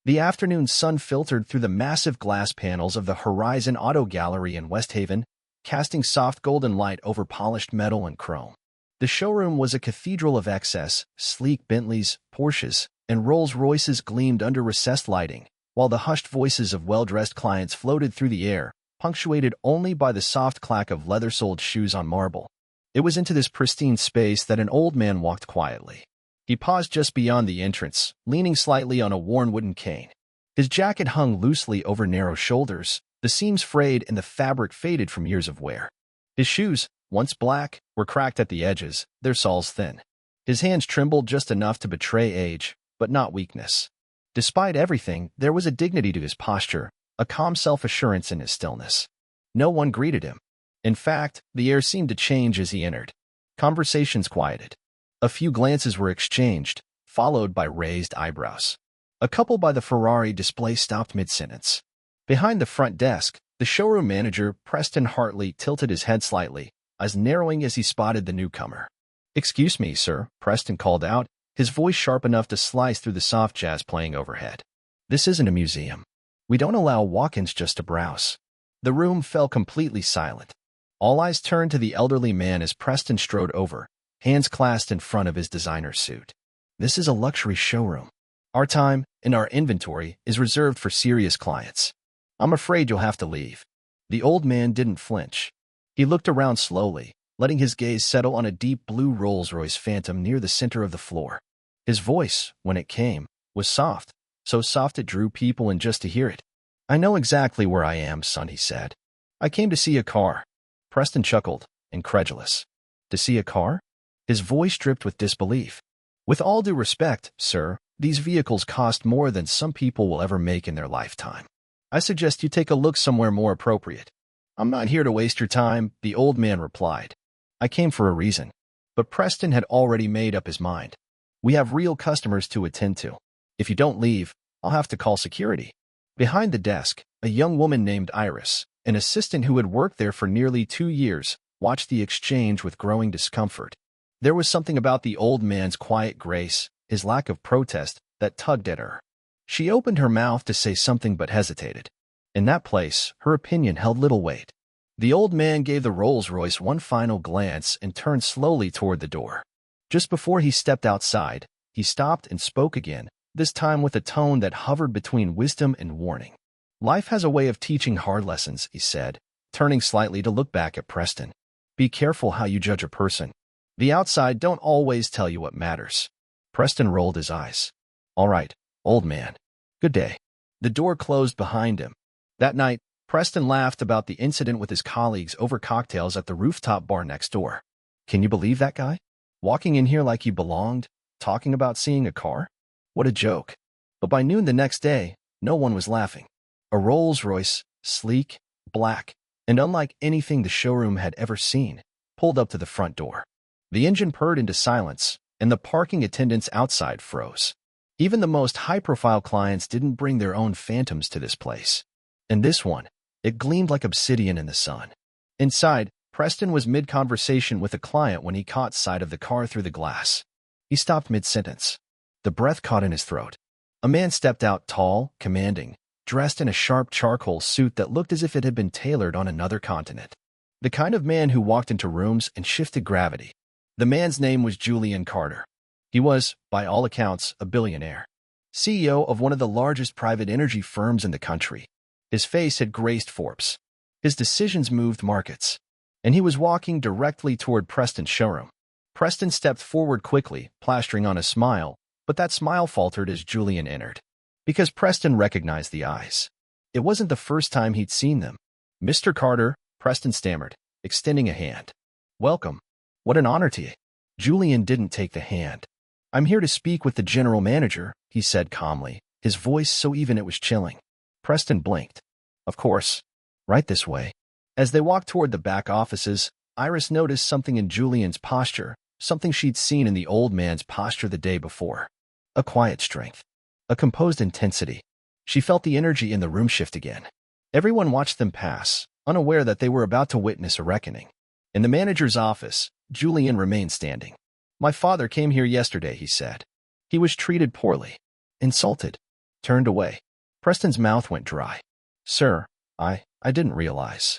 The afternoon sun filtered through the massive glass panels of the Horizon Auto Gallery in West Haven, casting soft golden light over polished metal and chrome. The showroom was a cathedral of excess. Sleek Bentleys, Porsches, and Rolls-Royces gleamed under recessed lighting, while the hushed voices of well-dressed clients floated through the air, punctuated only by the soft clack of leather-soled shoes on marble. It was into this pristine space that an old man walked quietly. He paused just beyond the entrance, leaning slightly on a worn wooden cane. His jacket hung loosely over narrow shoulders, the seams frayed and the fabric faded from years of wear. His shoes, once black, were cracked at the edges, their soles thin. His hands trembled just enough to betray age, but not weakness. Despite everything, there was a dignity to his posture, a calm self-assurance in his stillness. No one greeted him. In fact, the air seemed to change as he entered. Conversations quieted. A few glances were exchanged, followed by raised eyebrows. A couple by the Ferrari display stopped mid-sentence. Behind the front desk, the showroom manager, Preston Hartley, tilted his head slightly, eyes narrowing as he spotted the newcomer. "Excuse me, sir," Preston called out, his voice sharp enough to slice through the soft jazz playing overhead. "This isn't a museum. We don't allow walk-ins just to browse." The room fell completely silent. All eyes turned to the elderly man as Preston strode over, hands clasped in front of his designer suit. "This is a luxury showroom. Our time and our inventory is reserved for serious clients. I'm afraid you'll have to leave." The old man didn't flinch. He looked around slowly, letting his gaze settle on a deep blue Rolls-Royce Phantom near the center of the floor. His voice, when it came, was soft, so soft it drew people in just to hear it. "I know exactly where I am, son," he said. "I came to see a car." Preston chuckled, incredulous. "To see a car?" His voice dripped with disbelief. "With all due respect, sir, these vehicles cost more than some people will ever make in their lifetime. I suggest you take a look somewhere more appropriate." "I'm not here to waste your time," the old man replied. "I came for a reason." But Preston had already made up his mind. "We have real customers to attend to. If you don't leave, I'll have to call security." Behind the desk, a young woman named Iris, an assistant who had worked there for nearly 2 years, watched the exchange with growing discomfort. There was something about the old man's quiet grace, his lack of protest, that tugged at her. She opened her mouth to say something but hesitated. In that place, her opinion held little weight. The old man gave the Rolls-Royce one final glance and turned slowly toward the door. Just before he stepped outside, he stopped and spoke again, this time with a tone that hovered between wisdom and warning. "Life has a way of teaching hard lessons," he said, turning slightly to look back at Preston. "Be careful how you judge a person. The outside don't always tell you what matters." Preston rolled his eyes. "All right, old man. Good day." The door closed behind him. That night, Preston laughed about the incident with his colleagues over cocktails at the rooftop bar next door. "Can you believe that guy? Walking in here like he belonged, talking about seeing a car? What a joke." But by noon the next day, no one was laughing. A Rolls-Royce, sleek, black, and unlike anything the showroom had ever seen, pulled up to the front door. The engine purred into silence, and the parking attendants outside froze. Even the most high-profile clients didn't bring their own phantoms to this place. And this one, it gleamed like obsidian in the sun. Inside, Preston was mid-conversation with a client when he caught sight of the car through the glass. He stopped mid-sentence. The breath caught in his throat. A man stepped out, tall, commanding, dressed in a sharp charcoal suit that looked as if it had been tailored on another continent. The kind of man who walked into rooms and shifted gravity. The man's name was Julian Carter. He was, by all accounts, a billionaire, CEO of one of the largest private energy firms in the country. His face had graced Forbes. His decisions moved markets. And he was walking directly toward Preston's showroom. Preston stepped forward quickly, plastering on a smile, but that smile faltered as Julian entered. Because Preston recognized the eyes. It wasn't the first time he'd seen them. "Mr. Carter," Preston stammered, extending a hand. "Welcome. What an honor to you." Julian didn't take the hand. "I'm here to speak with the general manager," he said calmly, his voice so even it was chilling. Preston blinked. "Of course. Right this way." As they walked toward the back offices, Iris noticed something in Julian's posture, something she'd seen in the old man's posture the day before. A quiet strength. A composed intensity. She felt the energy in the room shift again. Everyone watched them pass, unaware that they were about to witness a reckoning. In the manager's office, Julian remained standing. "My father came here yesterday," he said. "He was treated poorly. Insulted. turned away. Preston's mouth went dry. Sir, I didn't realize.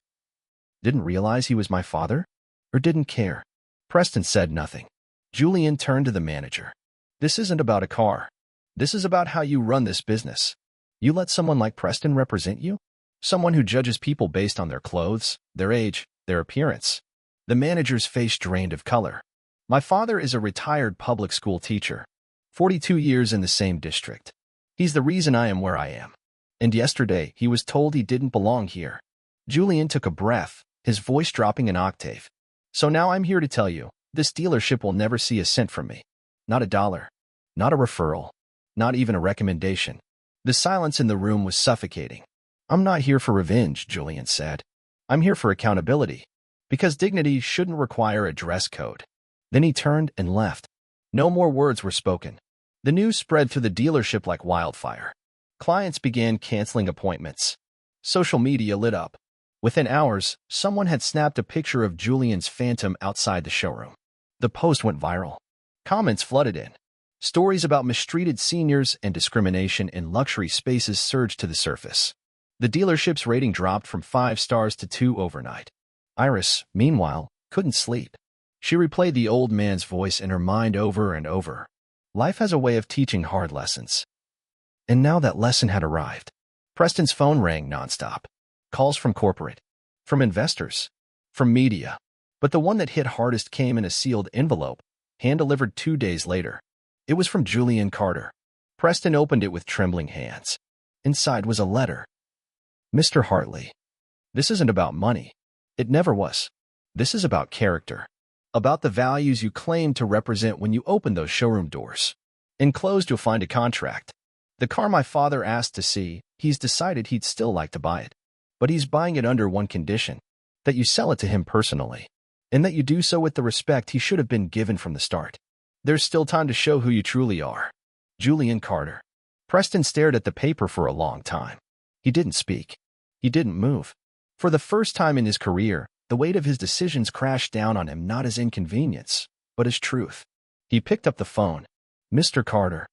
Didn't realize he was my father? Or didn't care? Preston said nothing. Julian turned to the manager. This isn't about a car. This is about how you run this business. You let someone like Preston represent you? Someone who judges people based on their clothes, their age, their appearance. The manager's face drained of color. My father is a retired public school teacher, 42 years in the same district. He's the reason I am where I am. And yesterday, he was told he didn't belong here. Julian took a breath, his voice dropping an octave. So now I'm here to tell you, this dealership will never see a cent from me. Not a dollar. Not a referral. Not even a recommendation. The silence in the room was suffocating. I'm not here for revenge, Julian said. I'm here for accountability. Because dignity shouldn't require a dress code. Then he turned and left. No more words were spoken. The news spread through the dealership like wildfire. Clients began canceling appointments. Social media lit up. Within hours, someone had snapped a picture of Julian's phantom outside the showroom. The post went viral. Comments flooded in. Stories about mistreated seniors and discrimination in luxury spaces surged to the surface. The dealership's rating dropped from 5 stars to 2 overnight. Iris, meanwhile, couldn't sleep. She replayed the old man's voice in her mind over and over. Life has a way of teaching hard lessons. And now that lesson had arrived. Preston's phone rang nonstop. Calls from corporate, from investors, from media. But the one that hit hardest came in a sealed envelope, hand-delivered 2 days later. It was from Julian Carter. Preston opened it with trembling hands. Inside was a letter. Mr. Hartley, this isn't about money. It never was. This is about character. About the values you claim to represent when you open those showroom doors. Enclosed, you'll find a contract. The car my father asked to see, he's decided he'd still like to buy it. But he's buying it under one condition, that you sell it to him personally, and that you do so with the respect he should have been given from the start. There's still time to show who you truly are. Julian Carter. Preston stared at the paper for a long time. He didn't speak. He didn't move. For the first time in his career, the weight of his decisions crashed down on him not as inconvenience, but as truth. He picked up the phone. Mr. Carter.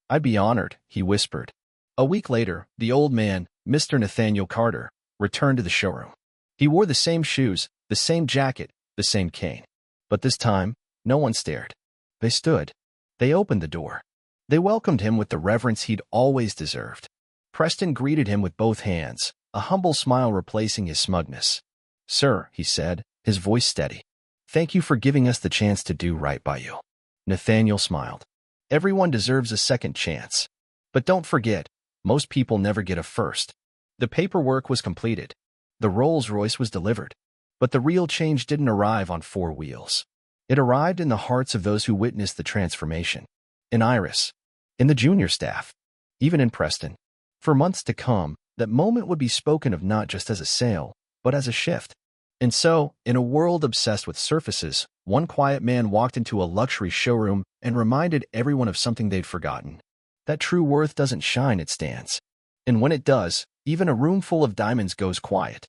I'd be honored, he whispered. A week later, the old man, Mr. Nathaniel Carter, returned to the showroom. He wore the same shoes, the same jacket, the same cane. But this time, no one stared. They stood. They opened the door. They welcomed him with the reverence he'd always deserved. Preston greeted him with both hands, a humble smile replacing his smugness. Sir, he said, his voice steady. Thank you for giving us the chance to do right by you. Nathaniel smiled. Everyone deserves a second chance. But don't forget, most people never get a first. The paperwork was completed. The Rolls-Royce was delivered. But the real change didn't arrive on 4 wheels. It arrived in the hearts of those who witnessed the transformation. In Iris. In the junior staff. Even in Preston. For months to come, that moment would be spoken of not just as a sale, but as a shift. And so, in a world obsessed with surfaces, one quiet man walked into a luxury showroom and reminded everyone of something they'd forgotten. That true worth doesn't shine, it stands. And when it does, even a room full of diamonds goes quiet.